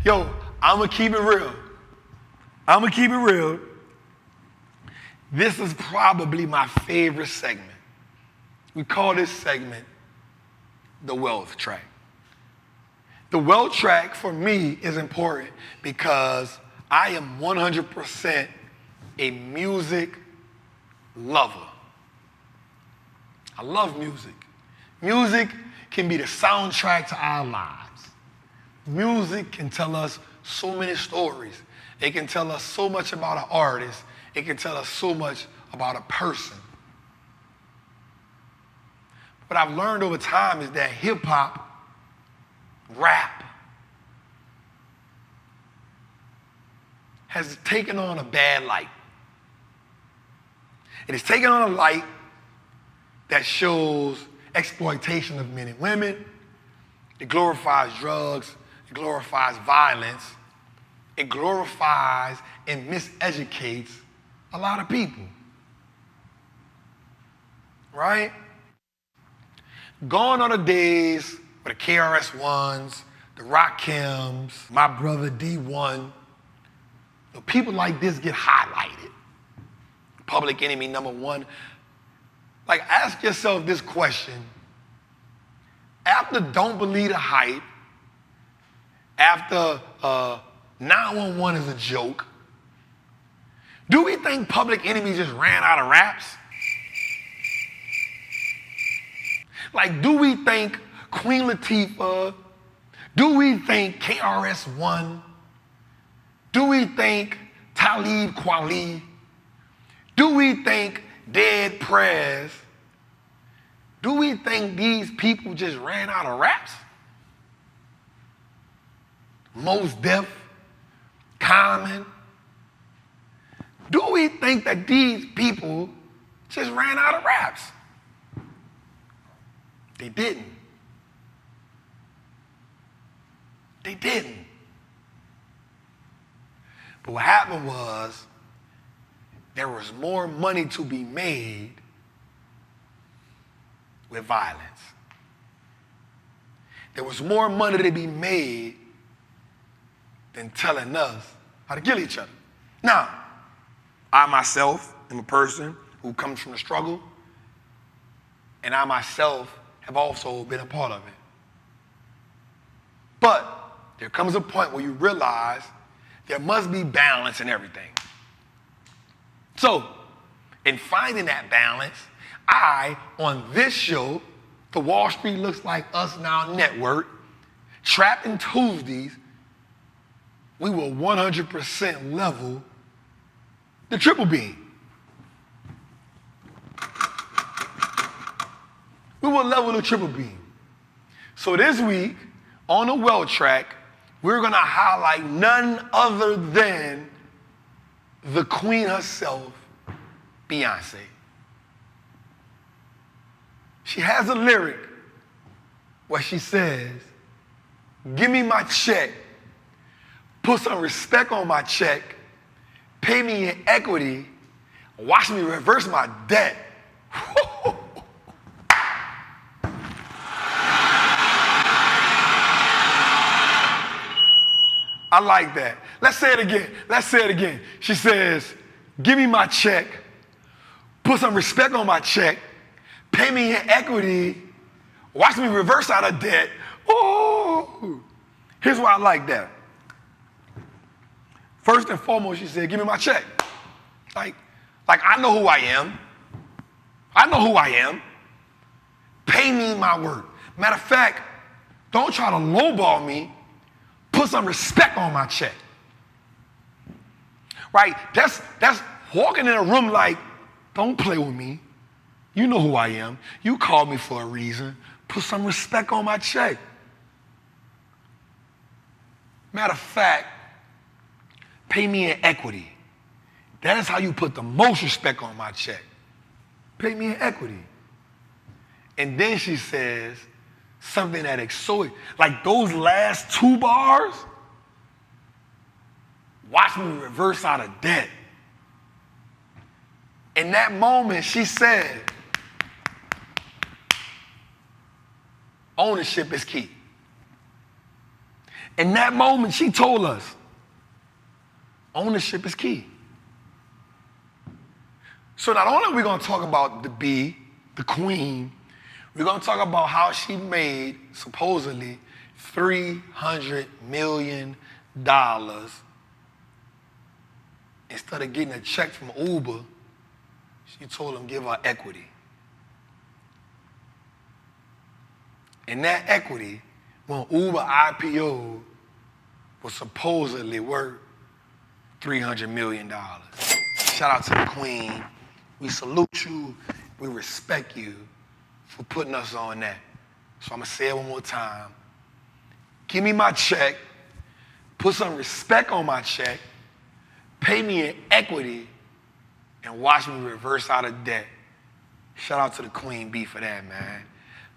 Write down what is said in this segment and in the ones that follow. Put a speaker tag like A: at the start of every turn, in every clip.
A: Yo, I'm going to keep it real. I'm going to keep it real. This is probably my favorite segment. We call this segment the wealth track. The wealth track for me is important because I am 100% a music lover. I love music. Music can be the soundtrack to our lives. Music can tell us so many stories. It can tell us so much about an artist. It can tell us so much about a person. What I've learned over time is that hip-hop, rap, has taken on a bad light. It has taken on a light that shows exploitation of men and women. It glorifies drugs. It glorifies violence. It glorifies and miseducates a lot of people. Right? Gone are the days where the KRS-Ones, the Rakims, my brother D1, people like this get highlighted. Public Enemy #1. Like, ask yourself this question. After Don't Believe the Hype, after 911 is a joke, do we think Public Enemy just ran out of raps? Like, do we think Queen Latifah? Do we think KRS-One? Do we think Talib Kweli? Do we think Dead Prez? Do we think these people just ran out of raps? Mos Def, Common. Do we think that these people just ran out of raps? They didn't. They didn't. But what happened was there was more money to be made with violence. There was more money to be made than telling us how to kill each other. Now, I myself am a person who comes from the struggle, and I myself have also been a part of it. But there comes a point where you realize there must be balance in everything. So, in finding that balance, I, on this show, the Wall Street Looks Like Us Now Network, TrappinTuesdays, we will 100% level the triple beam. We will level the triple beam. So this week, on the wealth track, we're going to highlight none other than the queen herself, Beyonce. She has a lyric where she says, "Give me my check, put some respect on my check, pay me in equity, watch me reverse my debt." I like that. Let's say it again. Let's say it again. She says, "Give me my check, put some respect on my check, pay me in equity, watch me reverse out of debt." Oh, here's why I like that. First and foremost, she said, "Give me my check." Like I know who I am. I know who I am. Pay me my worth. Matter of fact, don't try to lowball me. Put some respect on my check. Right? That's walking in a room like, don't play with me. You know who I am. You called me for a reason. Put some respect on my check. Matter of fact, pay me in equity. That is how you put the most respect on my check. Pay me in equity. And then she says something that like those last two bars, watch me reverse out of debt. In that moment, she said, ownership is key. In that moment, she told us, ownership is key. So not only are we going to talk about the bee, the queen, we're going to talk about how she made, supposedly, $300 million instead of getting a check from Uber. She told them give her equity. And that equity, when Uber IPO, was supposedly worth $300 million. Shout out to the queen. We salute you. We respect you for putting us on that. So I'm going to say it one more time. Give me my check. Put some respect on my check. Pay me in equity. And watch me reverse out of debt. Shout out to the Queen Bee for that, man.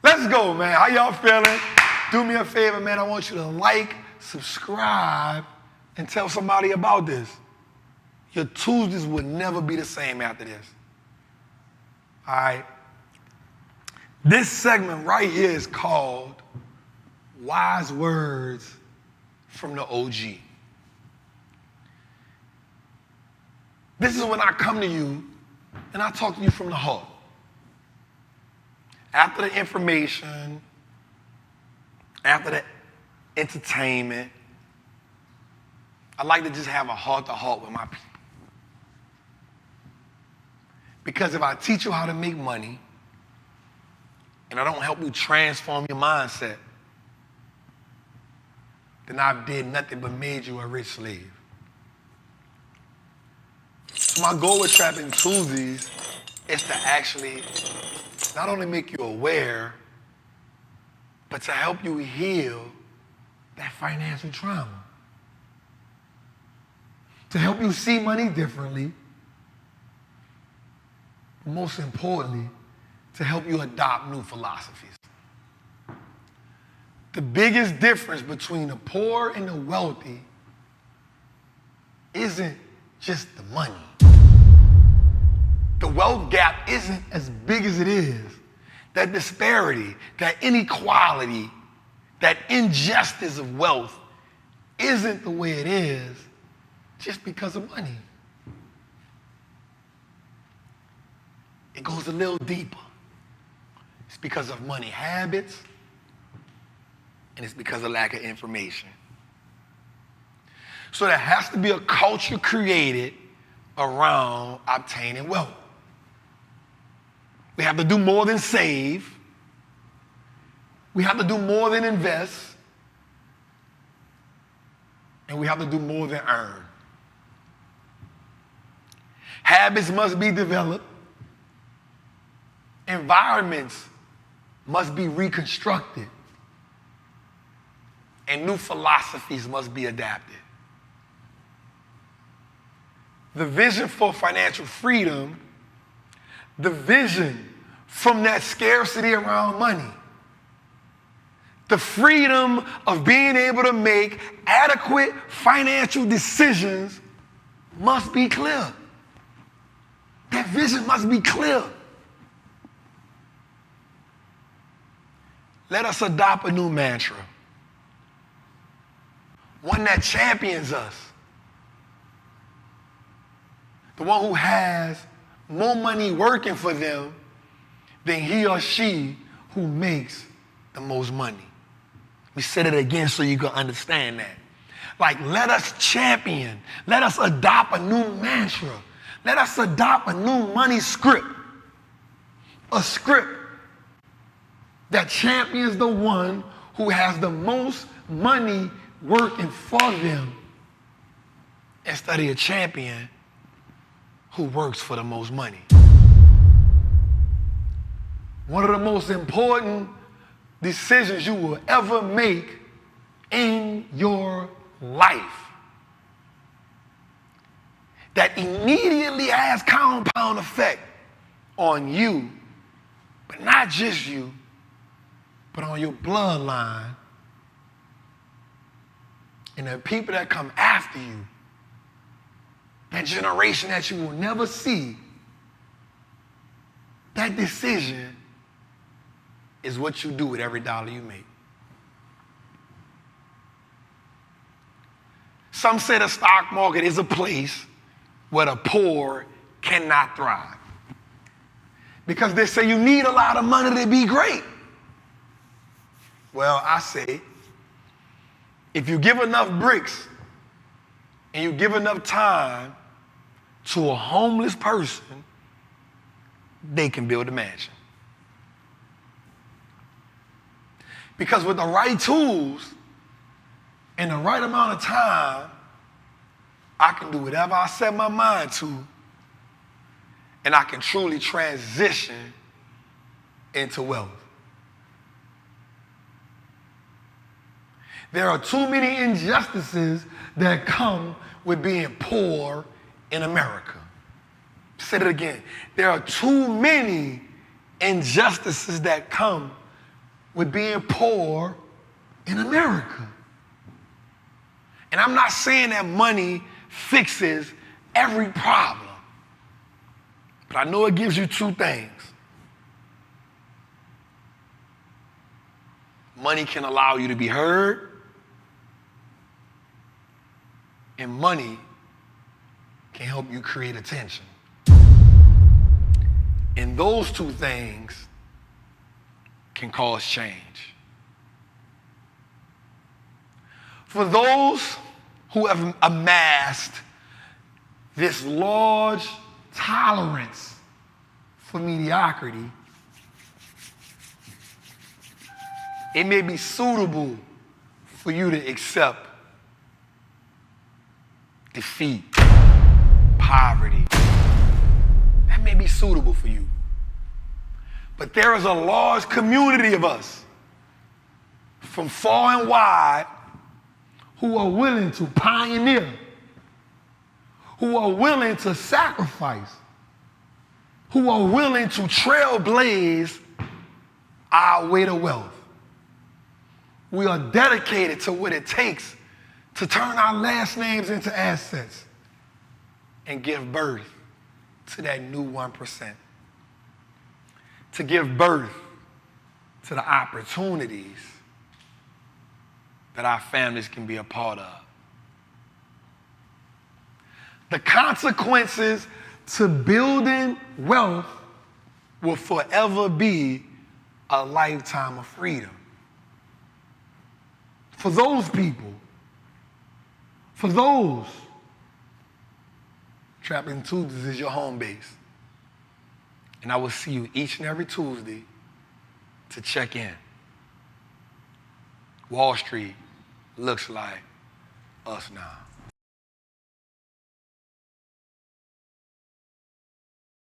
A: Let's go, man. How y'all feeling? Do me a favor, man. I want you to like, subscribe, and tell somebody about this. Your Tuesdays will never be the same after this. All right? This segment right here is called Wise Words from the OG. This is when I come to you and I talk to you from the heart. After the information, after the entertainment, I like to just have a heart-to-heart with my people. Because if I teach you how to make money and I don't help you transform your mindset, then I did nothing but made you a rich slave. So my goal with Trapping Tuesdays is to actually not only make you aware, but to help you heal that financial trauma. To help you see money differently. But most importantly, to help you adopt new philosophies. The biggest difference between the poor and the wealthy isn't just the money. The wealth gap isn't as big as it is. That disparity, that inequality, that injustice of wealth isn't the way it is just because of money. It goes a little deeper. It's because of money habits, and it's because of lack of information. So there has to be a culture created around obtaining wealth. We have to do more than save. We have to do more than invest. And we have to do more than earn. Habits must be developed. Environments must be reconstructed. And new philosophies must be adapted. The vision for financial freedom, the vision from that scarcity around money, the freedom of being able to make adequate financial decisions must be clear. That vision must be clear. Let us adopt a new mantra, one that champions us, the one who has more money working for them than he or she who makes the most money. We said it again so you can understand that. Like, let us champion, let us adopt a new mantra, let us adopt a new money script, a script that champions the one who has the most money working for them instead of a champion who works for the most money. One of the most important decisions you will ever make in your life that immediately has compound effect on you, but not just you, but on your bloodline and the people that come after you, that generation that you will never see. That decision is what you do with every dollar you make. Some say the stock market is a place where the poor cannot thrive. Because they say you need a lot of money to be great. Well, I say, if you give enough bricks and you give enough time to a homeless person, they can build a mansion. Because with the right tools and the right amount of time, I can do whatever I set my mind to, and I can truly transition into wealth. There are too many injustices that come with being poor in America. Say it again. There are too many injustices that come with being poor in America. And I'm not saying that money fixes every problem, but I know it gives you two things. Money can allow you to be heard, and money can help you create attention. And those two things can cause change. For those who have amassed this large tolerance for mediocrity, it may be suitable for you to accept defeat, poverty. That may be suitable for you. But there is a large community of us from far and wide who are willing to pioneer, who are willing to sacrifice, who are willing to trailblaze our way to wealth. We are dedicated to what it takes to turn our last names into assets and give birth to that new 1%. To give birth to the opportunities that our families can be a part of. The consequences to building wealth will forever be a lifetime of freedom. For those people, for those, TrappinTuesdays is your home base. And I will see you each and every Tuesday to check in. Wall Street looks like us now.